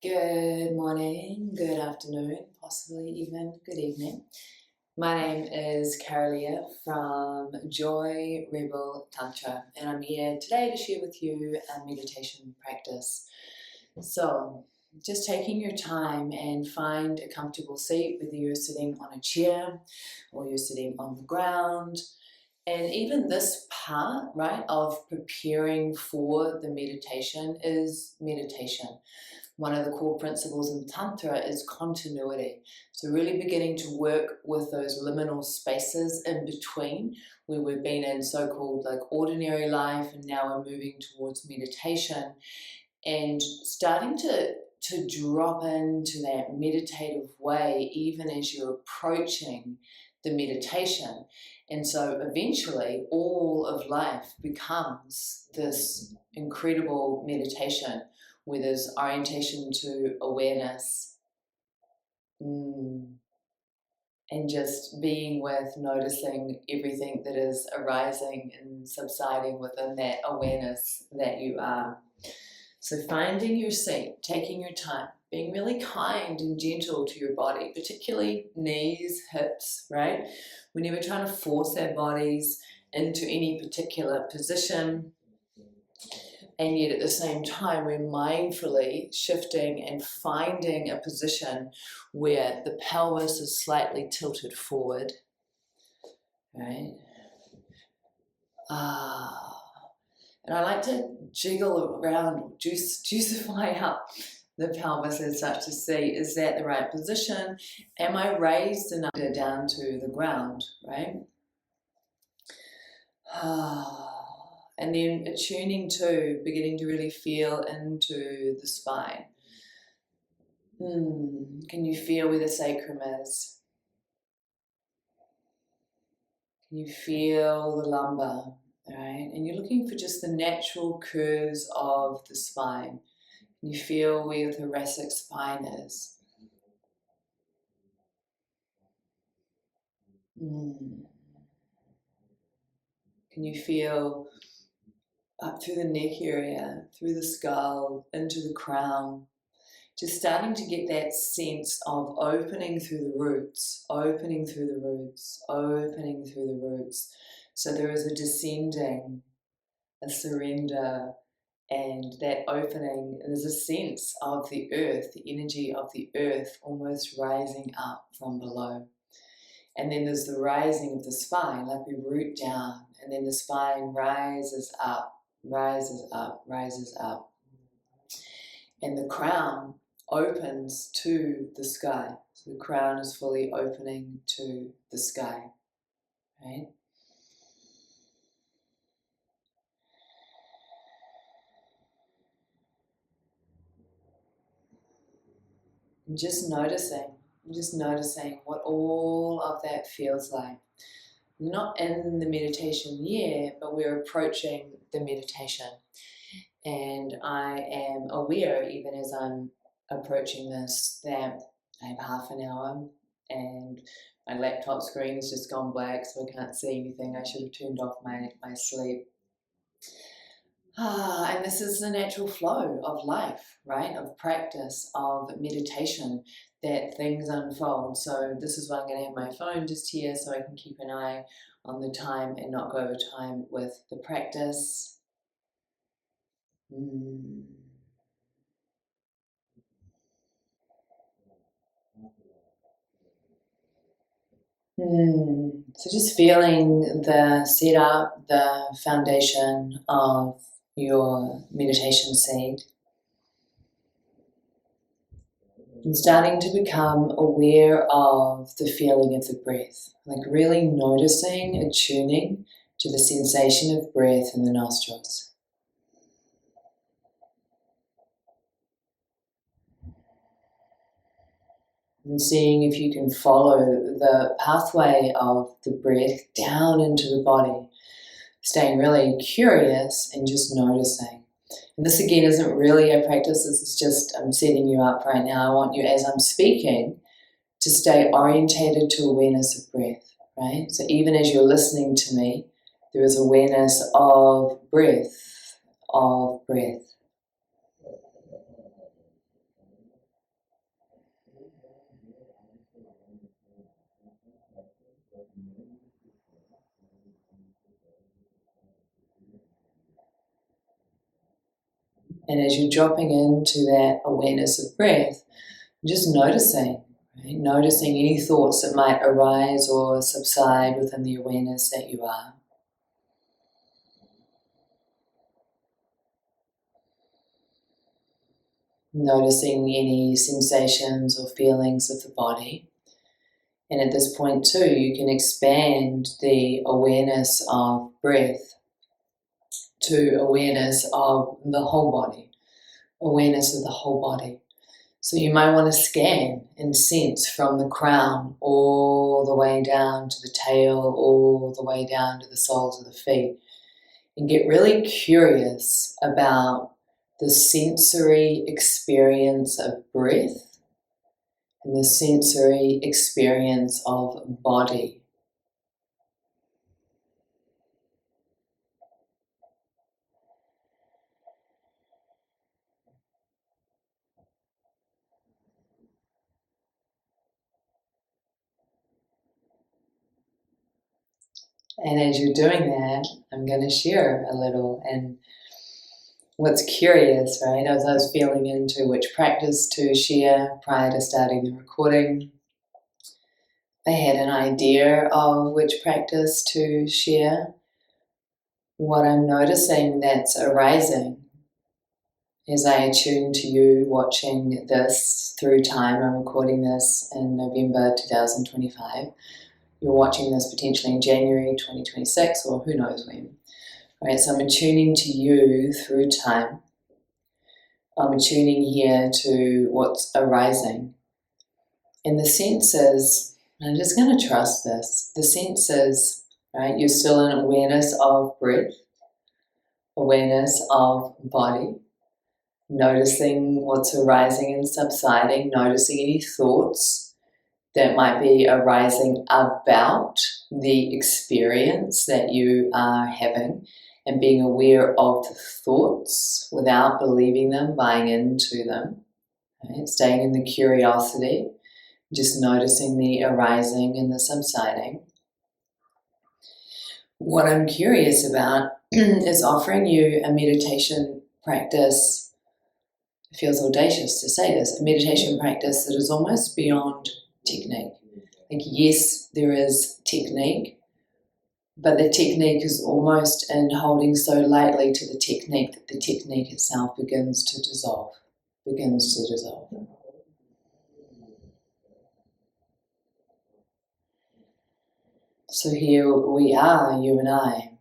Good morning, good afternoon, possibly even good evening. My name is Kara-Leah from Joy Rebel Tantra, and I'm here today to share with you a meditation practice. So, just taking your time and find a comfortable seat, whether you're sitting on a chair or you're sitting on the ground. And even this part, right, of preparing for the meditation is meditation. One of the core principles in Tantra is continuity. So really beginning to work with those liminal spaces in between where we've been in so-called like ordinary life, and now we're moving towards meditation and starting to drop into that meditative way even as you're approaching the meditation. And so eventually all of life becomes this incredible meditation where there's orientation to awareness, and just being with, noticing everything that is arising and subsiding within that awareness that you are. So finding your seat, taking your time, being really kind and gentle to your body, particularly knees, hips, right? We're never trying to force our bodies into any particular position. And yet at the same time, we're mindfully shifting and finding a position where the pelvis is slightly tilted forward, right? And I like to jiggle around, juicify up the pelvis as such to see, is that the right position? Am I raised enough down to the ground, right? And then attuning to, beginning to really feel into the spine. Can you feel where the sacrum is? Can you feel the lumbar, right? And you're looking for just the natural curves of the spine. Can you feel where your thoracic spine is? Can you feel up through the neck area, through the skull, into the crown? Just starting to get that sense of opening through the roots, opening through the roots, opening through the roots. So there is a descending, a surrender, and that opening, and there's a sense of the earth, the energy of the earth almost rising up from below. And then there's the rising of the spine, like we root down, and then the spine rises up, rises up, rises up. And the crown opens to the sky. So the crown is fully opening to the sky, right? And just noticing what all of that feels like. Not in the meditation yet, but we're approaching the meditation. And I am aware, even as I'm approaching this, that I have half an hour and my laptop screen has just gone black, so I can't see anything. I should have turned off my sleep. And this is the natural flow of life, right? Of practice, of meditation, that things unfold. So this is why I'm going to have my phone just here so I can keep an eye on the time and not go over time with the practice. So just feeling the setup, the foundation of your meditation seat. And starting to become aware of the feeling of the breath. Like really noticing, attuning to the sensation of breath in the nostrils. And seeing if you can follow the pathway of the breath down into the body. Staying really curious and just noticing. And this again isn't really a practice, this is just, I'm setting you up right now. I want you, as I'm speaking, to stay orientated to awareness of breath, right? So even as you're listening to me, there is awareness of breath, of breath. And as you're dropping into that awareness of breath, just noticing, right? Noticing any thoughts that might arise or subside within the awareness that you are. Noticing any sensations or feelings of the body. And at this point too, you can expand the awareness of breath to awareness of the whole body, awareness of the whole body. So you might want to scan and sense from the crown all the way down to the tail, all the way down to the soles of the feet, and get really curious about the sensory experience of breath and the sensory experience of body. And as you're doing that, I'm going to share a little. And what's curious, right, as I was feeling into which practice to share prior to starting the recording, I had an idea of which practice to share. What I'm noticing that's arising as I attune to you watching this through time. I'm recording this in November 2025. You're watching this potentially in January 2026 or who knows when. Right, so I'm attuning to you through time. I'm attuning here to what's arising. And the senses, I'm just going to trust this. The senses, right, you're still in awareness of breath, awareness of body, noticing what's arising and subsiding, noticing any thoughts that might be arising about the experience that you are having, and being aware of the thoughts without believing them, buying into them, right? Staying in the curiosity, just noticing the arising and the subsiding. What I'm curious about is offering you a meditation practice. It feels audacious to say this, a meditation practice that is almost beyond technique. Like, yes, there is technique, but the technique is almost in holding so lightly to the technique that the technique itself begins to dissolve. So here we are, you and I,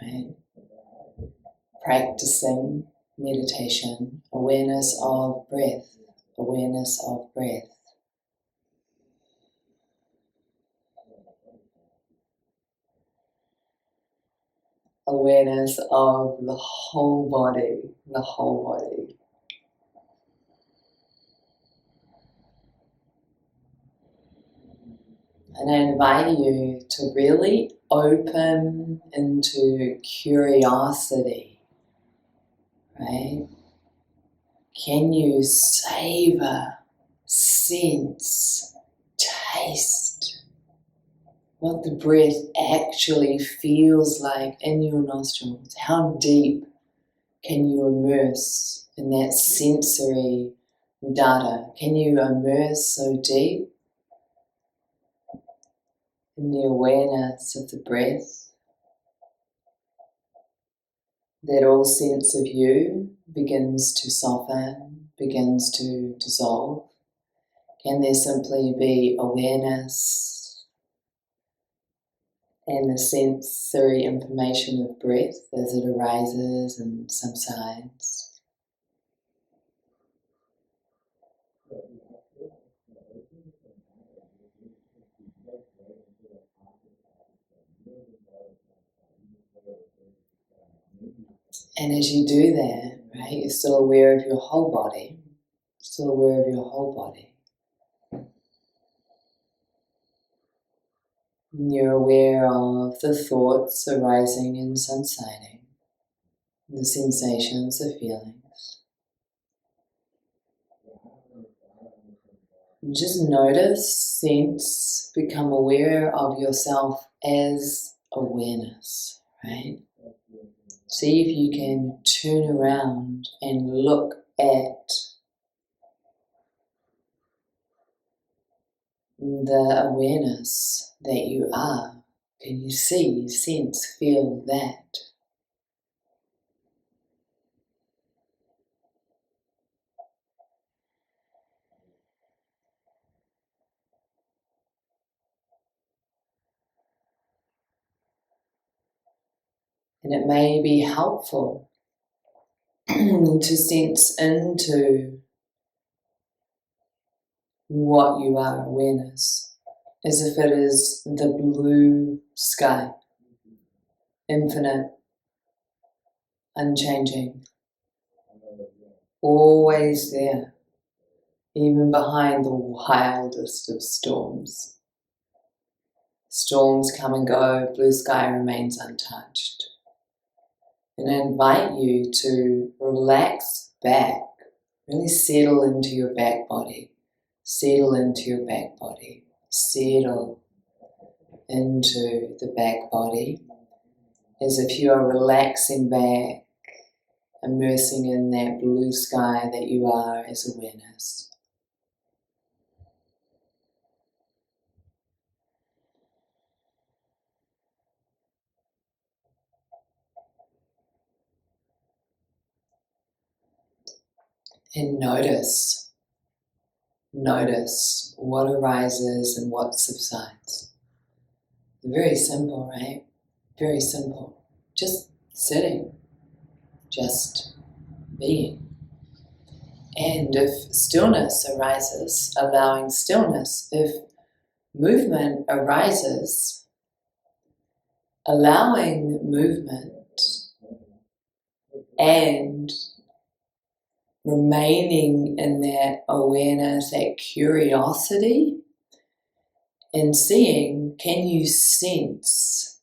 right? Practicing meditation, awareness of breath, awareness of breath. Awareness of the whole body, the whole body. And I invite you to really open into curiosity, right? Can you savor, sense, taste what the breath actually feels like in your nostrils? How deep can you immerse in that sensory data? Can you immerse so deep in the awareness of the breath that all sense of you begins to soften, begins to dissolve? Can there simply be awareness and the sensory information of breath as it arises and subsides? And as you do that, right, you're still aware of your whole body, still aware of your whole body. And you're aware of the thoughts arising and subsiding, the sensations, the feelings. And just notice, sense, become aware of yourself as awareness, right? See if you can turn around and look at the awareness that you are. Can you see, sense, feel that? And it may be helpful to sense into what you are awareness, as if it is the blue sky, infinite, unchanging, always there, even behind the wildest of storms. Storms come and go, blue sky remains untouched. And I invite you to relax back, really settle into your back body, settle into your back body, settle into the back body, as if you are relaxing back, immersing in that blue sky that you are as awareness. And notice what arises and what subsides. Very simple, right? Very simple. Just sitting, just being. And if stillness arises, allowing stillness. If movement arises, allowing movement, and remaining in that awareness, that curiosity, and seeing, can you sense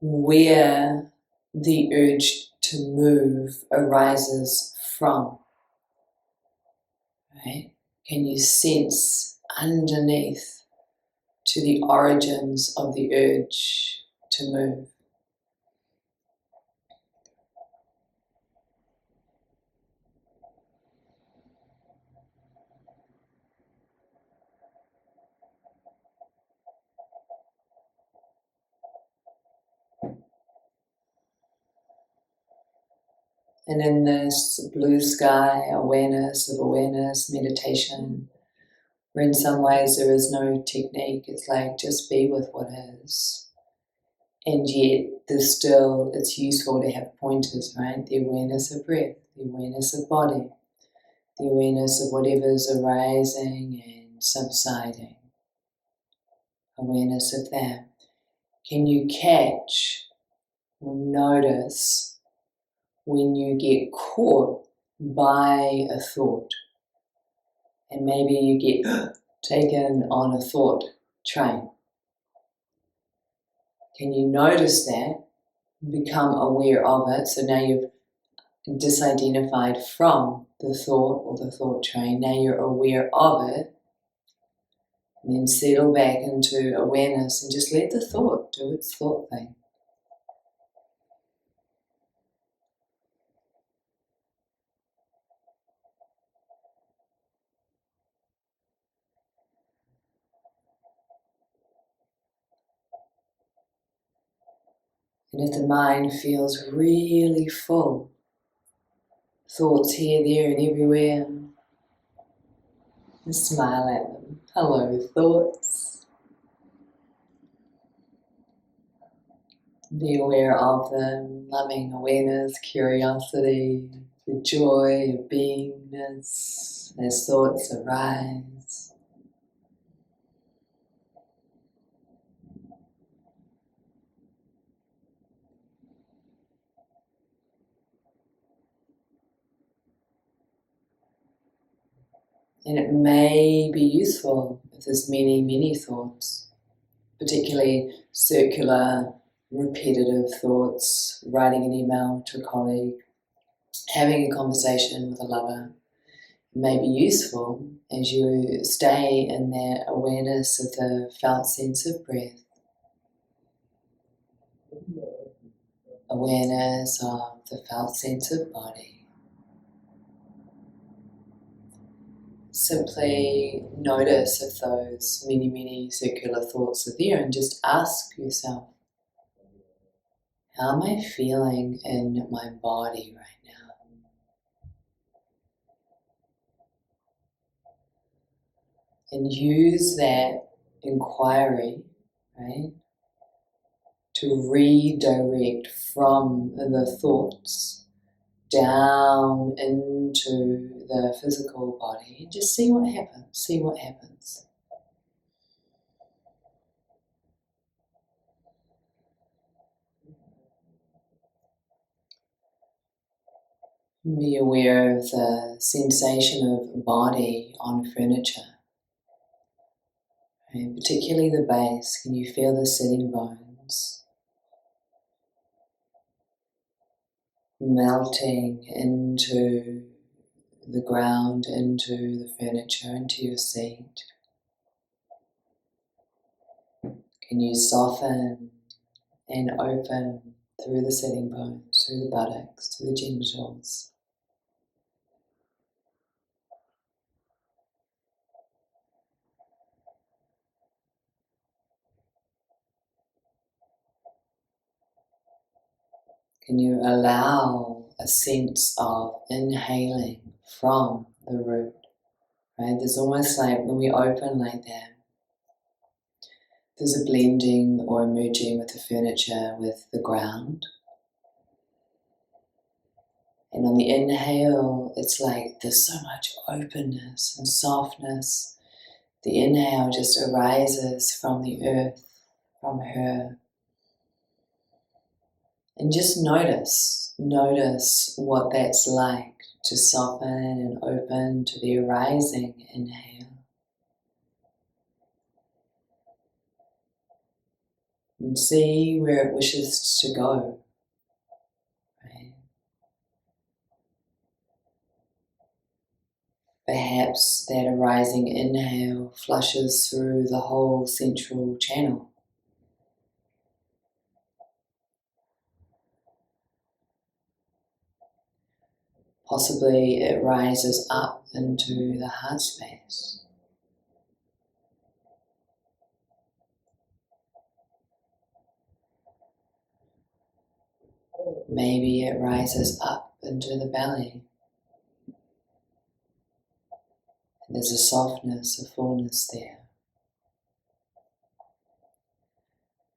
where the urge to move arises from? Right? Can you sense underneath to the origins of the urge to move? And in this blue sky awareness of awareness meditation, where in some ways there is no technique, it's like just be with what is. And yet there's still, it's useful to have pointers, right? The awareness of breath, the awareness of body, the awareness of whatever's arising and subsiding. Awareness of that. Can you catch or notice when you get caught by a thought? And maybe you get taken on a thought train. Can you notice that? Become aware of it. So now you've disidentified from the thought or the thought train. Now you're aware of it. And then settle back into awareness and just let the thought do its thought thing. And if the mind feels really full, thoughts here, there and everywhere, just smile at them. Hello, thoughts. Be aware of them, loving awareness, curiosity, the joy of beingness as thoughts arise. And it may be useful if there's many thoughts, particularly circular, repetitive thoughts, writing an email to a colleague, having a conversation with a lover. It may be useful as you stay in that awareness of the felt sense of breath. awareness of the felt sense of body. Simply notice if those many circular thoughts are there and just ask yourself, how am I feeling in my body right now? And use that inquiry, right, to redirect from the thoughts down into the physical body and just see what happens. Be aware of the sensation of body on furniture, right? Particularly the base. Can you feel the sitting bones melting into the ground, into the furniture, into your seat? Can you soften and open through the sitting bones, through the buttocks, through the genitals? Can you allow a sense of inhaling from the root? Right? There's almost like when we open like that, there's a blending or a merging with the furniture, with the ground. And on the inhale, it's like there's so much openness and softness. The inhale just arises from the earth, from her. And just notice what that's like to soften and open to the arising inhale. And see where it wishes to go. Right? Perhaps that arising inhale flushes through the whole central channel. Possibly it rises up into the heart space. Maybe it rises up into the belly. And there's a softness, a fullness there.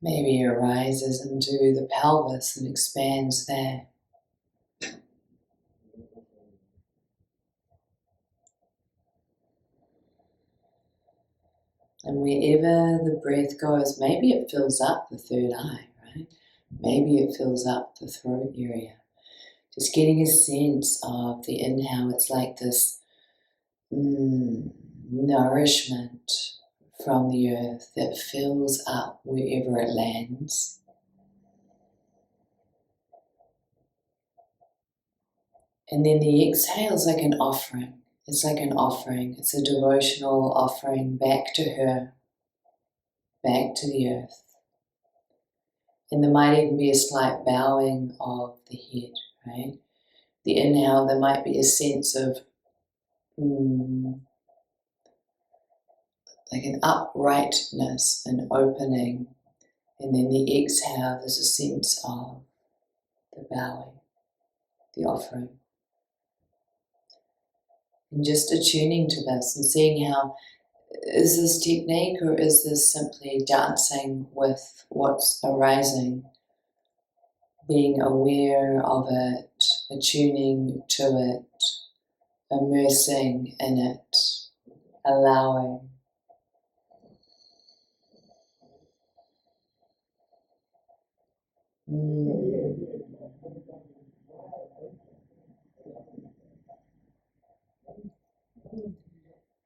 Maybe it rises into the pelvis and expands there. And wherever the breath goes, maybe it fills up the third eye, right? Maybe it fills up the throat area. Just getting a sense of the inhale. It's like this nourishment from the earth that fills up wherever it lands. And then the exhale is like an offering. It's like an offering. It's a devotional offering back to her, back to the earth. And there might even be a slight bowing of the head, right? The inhale, there might be a sense of like an uprightness, an opening. And then the exhale, there's a sense of the bowing, the offering. And just attuning to this and seeing how, is this technique or is this simply dancing with what's arising? Being aware of it, attuning to it, immersing in it, allowing.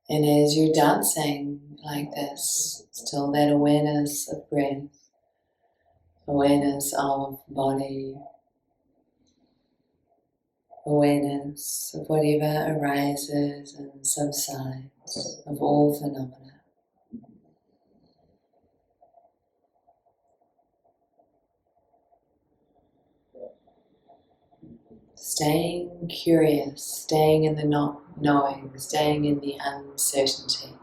And as you're dancing like this, still that awareness of breath, awareness of body, awareness of whatever arises and subsides, of all phenomena. Staying curious, staying in the not knowing, staying in the uncertainty.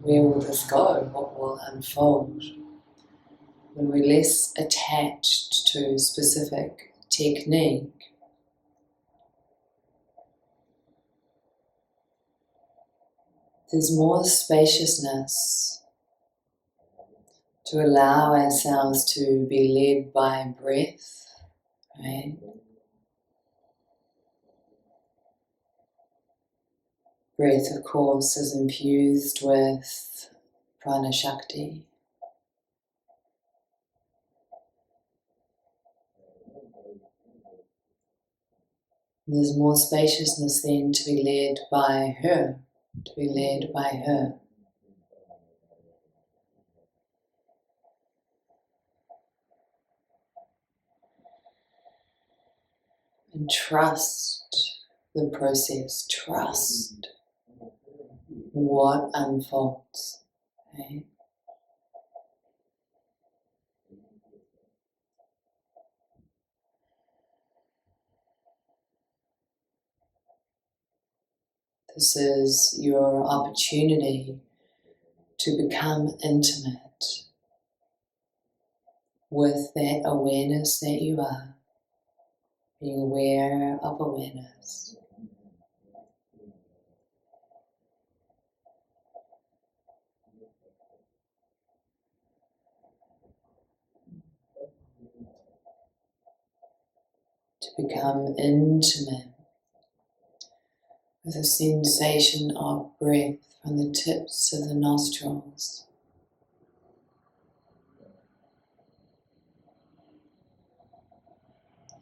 Where will this go? What will unfold? When we're less attached to specific technique, there's more spaciousness to allow ourselves to be led by breath, right? Breath, of course, is infused with prana shakti. There's more spaciousness then to be led by her, to be led by her. And trust the process, trust what unfolds, right? This is your opportunity to become intimate with that awareness that you are, being aware of awareness. To become intimate with a sensation of breath from the tips of the nostrils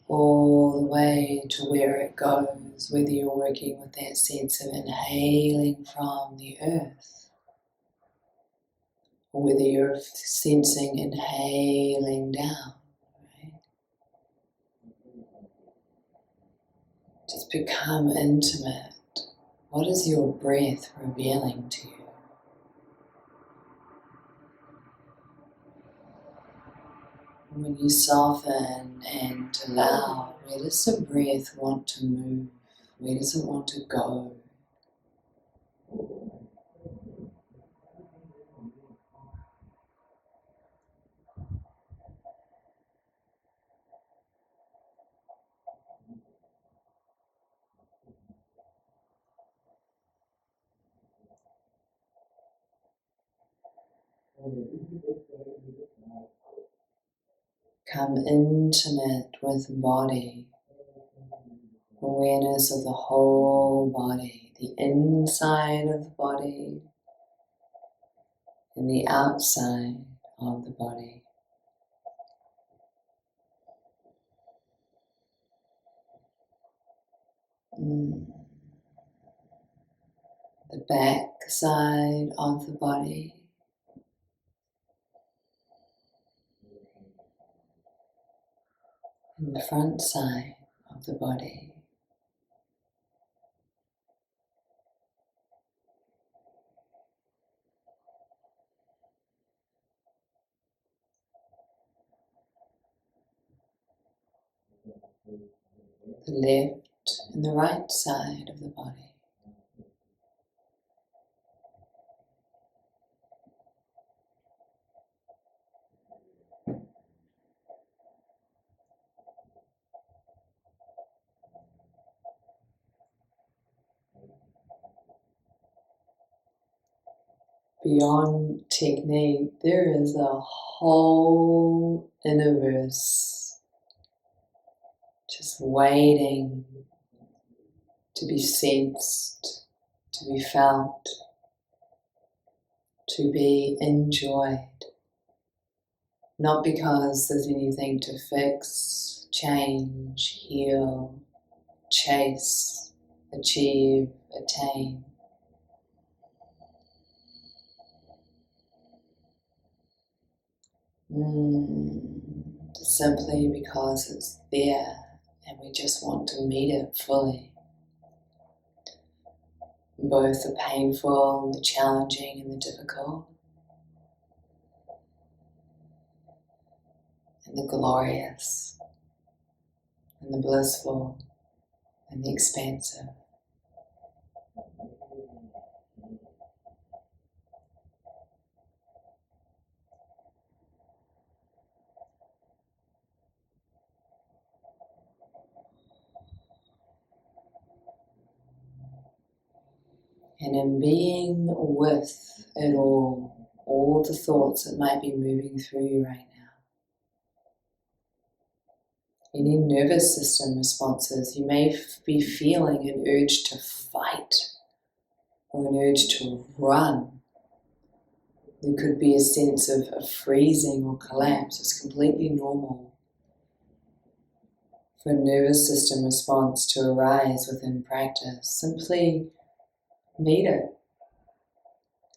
all the way to where it goes, whether you're working with that sense of inhaling from the earth or whether you're sensing inhaling down, right? Just become intimate. What is your breath revealing to you? When you soften and allow, where does the breath want to move? Where does it want to go? Come intimate with the body, awareness of the whole body, the inside of the body and the outside of the body. The back side of the body, and the front side of the body. The left and the right side of the body. Beyond technique, there is a whole universe just waiting to be sensed, to be felt, to be enjoyed. Not because there's anything to fix, change, heal, chase, achieve, attain. Simply because it's there and we just want to meet it fully. Both the painful, the challenging and the difficult. And the glorious. and the blissful and the expansive. And in being with it all the thoughts that might be moving through you right now, any nervous system responses, you may be feeling an urge to fight or an urge to run. There could be a sense of freezing or collapse. It's completely normal for a nervous system response to arise within practice. Simply meet it,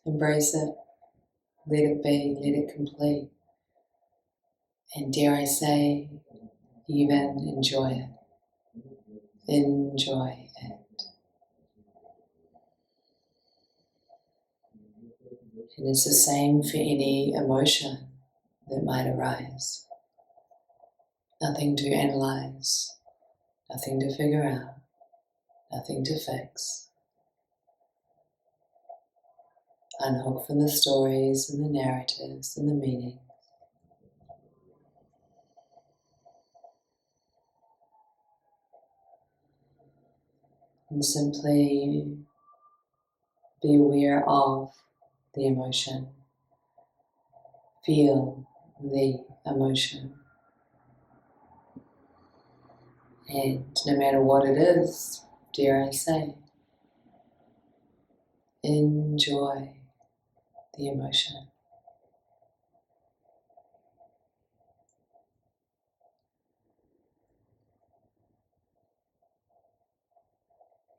embrace it, let it be, let it complete. And dare I say, even enjoy it. Enjoy it. And it's the same for any emotion that might arise. Nothing to analyze, nothing to figure out, nothing to fix. Unhook from the stories and the narratives and the meaning. And simply be aware of the emotion. Feel the emotion. And no matter what it is, dare I say, enjoy the emotion.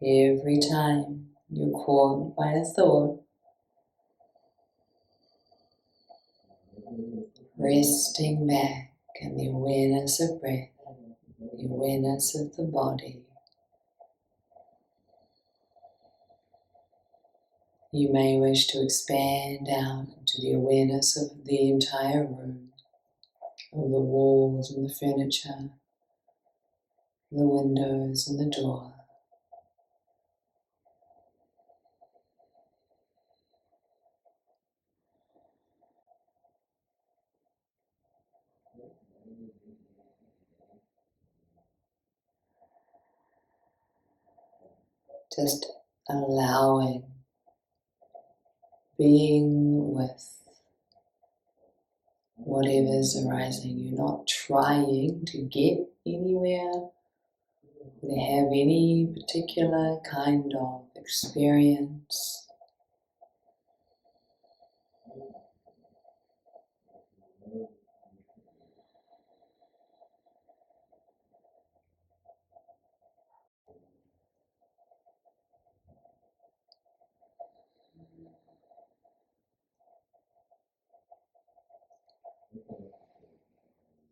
Every time you're caught by a thought, resting back in the awareness of breath, the awareness of the body, you may wish to expand out into the awareness of the entire room, of the walls and the furniture, the windows and the door. Just allowing, being with whatever's arising. You're not trying to get anywhere, or to have any particular kind of experience.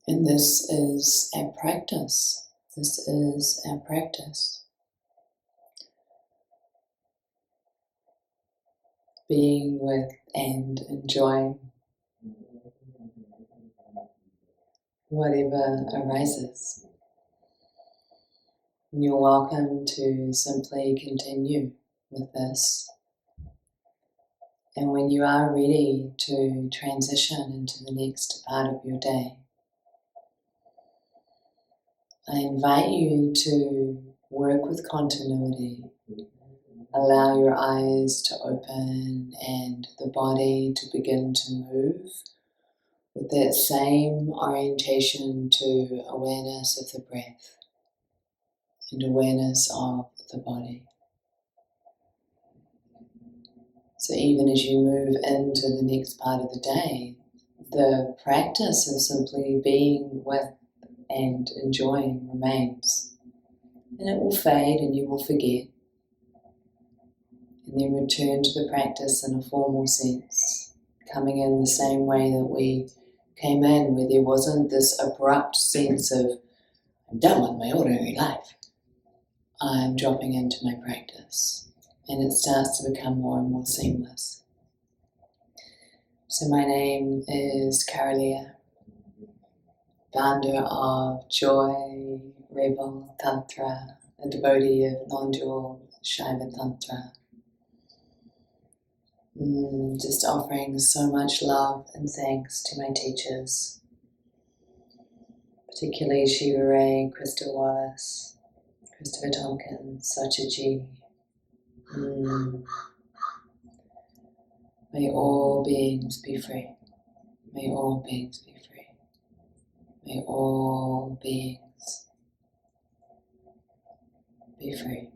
And this is our practice. This is our practice. Being with and enjoying whatever arises. And you're welcome to simply continue with this. And when you are ready to transition into the next part of your day, I invite you to work with continuity. Allow your eyes to open and the body to begin to move with that same orientation to awareness of the breath and awareness of the body. So even as you move into the next part of the day, the practice of simply being with and enjoying remains. And it will fade and you will forget. And then return to the practice in a formal sense, coming in the same way that we came in, where there wasn't this abrupt sense of, I'm done with my ordinary life. I'm dropping into my practice. And it starts to become more and more seamless. So my name is Kara-Leah, founder of Joy, Rebel Tantra, a devotee of non-dual Shiva Tantra. Just offering so much love and thanks to my teachers, particularly Shiva Ray, Crystal Wallace, Christopher Tompkins, Sachaji. May all beings be free. May all beings be free. May all beings be free.